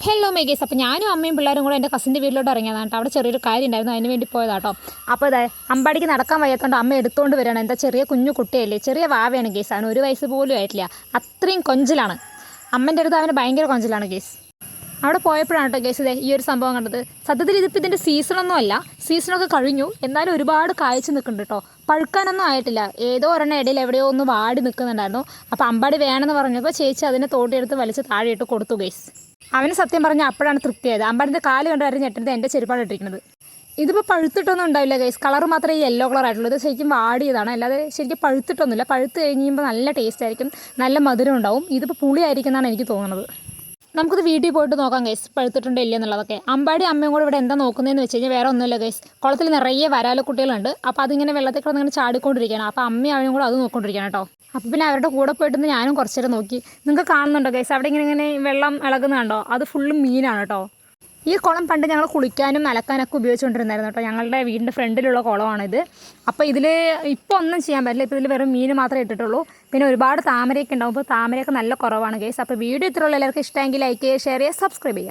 Hello മേഗേസ്. അപ്പോൾ ഞാനും അമ്മയും പിള്ളേരും കൂടെ എൻ്റെ കസിൻ്റെ വീട്ടിലോട്ട് ഇറങ്ങിയതാണ് കേട്ടോ. അവിടെ ചെറിയൊരു കാര്യം ഉണ്ടായിരുന്നു, അതിന് വേണ്ടി പോയതാട്ടോ. അപ്പോൾ ഇതാ അമ്പാടിക്ക് നടക്കാൻ വയ്യാത്തതുകൊണ്ട് അമ്മ എടുത്തുകൊണ്ട് വരികയാണ്. എന്താ ചെറിയ കുഞ്ഞു കുട്ടിയല്ലേ, ചെറിയ വാവയാണ് ഗേസ്. അവന് 1 വയസ്സ് പോലും ആയിട്ടില്ല. അത്രയും കൊഞ്ചിലാണ് അമ്മൻ്റെ അടുത്ത്. അവന് ഭയങ്കര കൊഞ്ചിലാണ് ഗേസ്. അവിടെ പോയപ്പോഴാണ് കേട്ടോ ഗേസ് ഈ ഒരു സംഭവം കണ്ടത്. സത്യത്തിൽ ഇതിൻ്റെ സീസണൊന്നും അല്ല, സീസണൊക്കെ കഴിഞ്ഞു. എന്നാലും ഒരുപാട് കായ്ച്ച് നിൽക്കുന്നുണ്ട് കേട്ടോ. പഴുക്കാനൊന്നും ആയിട്ടില്ല. ഏതോ ഒരെണ്ണം ഇടയിൽ എവിടെയോ ഒന്ന് വാടി നിൽക്കുന്നുണ്ടായിരുന്നു. അപ്പോൾ അമ്പാടി വേണമെന്ന് പറഞ്ഞപ്പോൾ ചേച്ചി അതിനെ തോട്ടിയെടുത്ത് വലിച്ച് താഴെയിട്ട് കൊടുത്തു ഗേസ്. അവന് സത്യം പറഞ്ഞാൽ അപ്പോഴാണ് തൃപ്തിയായത്. അമ്പാടിൻ്റെ കാല് കണ്ട് വരെ ഞെട്ടുന്നത് എൻ്റെ ചെരുപ്പാണ് ഇട്ടിരിക്കുന്നത്. ഇതിപ്പോൾ പഴുത്തിട്ടൊന്നും ഉണ്ടാവില്ല ഗൈസ്. കളർ മാത്രമേ ഈ യെല്ലോ കളർ ആയിട്ടുള്ളൂ. ഇത് ശരിക്കും വാടിയതാണ്, അല്ലാതെ ശരിക്കും പഴുത്തിട്ടൊന്നുമില്ല. പഴുത്ത് കഴിയുമ്പോൾ നല്ല ടേസ്റ്റ് ആയിരിക്കും, നല്ല മധുരം ഉണ്ടാവും. ഇതിപ്പോൾ പുളിയായിരിക്കും എന്നാണ് എനിക്ക് തോന്നുന്നത്. നമുക്കിത് വീട്ടിൽ പോയിട്ട് നോക്കാം ഗൈസ്, പഴുത്തിട്ടുണ്ടോ ഇല്ല എന്നുള്ളതൊക്കെ. അമ്പാടി അമ്മയും കൂടെ ഇവിടെ എന്താ നോക്കുന്നതെന്ന് വെച്ച് കഴിഞ്ഞാൽ വേറെ ഒന്നുമില്ല ഗൈസ്. കുളത്തിൽ നിറയെ വരാലക്കുട്ടികളുണ്ട്. അപ്പോൾ അതിങ്ങനെ വെള്ളത്തിൽ കിടന്ന് ഇങ്ങനെ ചാടിക്കൊണ്ടിരിക്കുകയാണ്. അപ്പോൾ അമ്മയും അവനും കൂടെ അത് നോക്കിക്കൊണ്ടിരിക്കുകയാണ് കേട്ടോ. അപ്പോൾ പിന്നെ അവരുടെ കൂടെ പോയിട്ട് ഞാനും കുറച്ച് നേരം നോക്കി. നിങ്ങൾക്ക് കാണുന്നുണ്ടോ ഗൈസ്, അവിടെ ഇങ്ങനെ വെള്ളം ഇളകുന്ന കണ്ടോ? അത് ഫുള്ളും മീനാണ് കേട്ടോ. ഈ കുളം പണ്ട് ഞങ്ങൾ കുളിക്കാനും അലക്കാനൊക്കെ ഉപയോഗിച്ചുകൊണ്ടിരുന്നായിരുന്നു കേട്ടോ. ഞങ്ങളുടെ വീടിൻ്റെ ഫ്രണ്ടിലുള്ള കുളമാണിത്. അപ്പോൾ ഇതിൽ ഇപ്പോൾ ഒന്നും ചെയ്യാൻ പറ്റില്ല. ഇപ്പോൾ ഇതിൽ വെറും മീൻ മാത്രമേ ഇട്ടിട്ടുള്ളൂ. പിന്നെ ഒരുപാട് താമരയൊക്കെ ഉണ്ടാവും. അപ്പോൾ താമരയൊക്കെ നല്ല കുറവാണ് ഗൈസ്. അപ്പോൾ വീഡിയോ ഇത്രയുള്ള എല്ലാവർക്കും ഇഷ്ടമെങ്കിൽ ലൈക്ക് ചെയ്യുക, ഷെയർ ചെയ്യുക, സബ്സ്ക്രൈബ് ചെയ്യുക.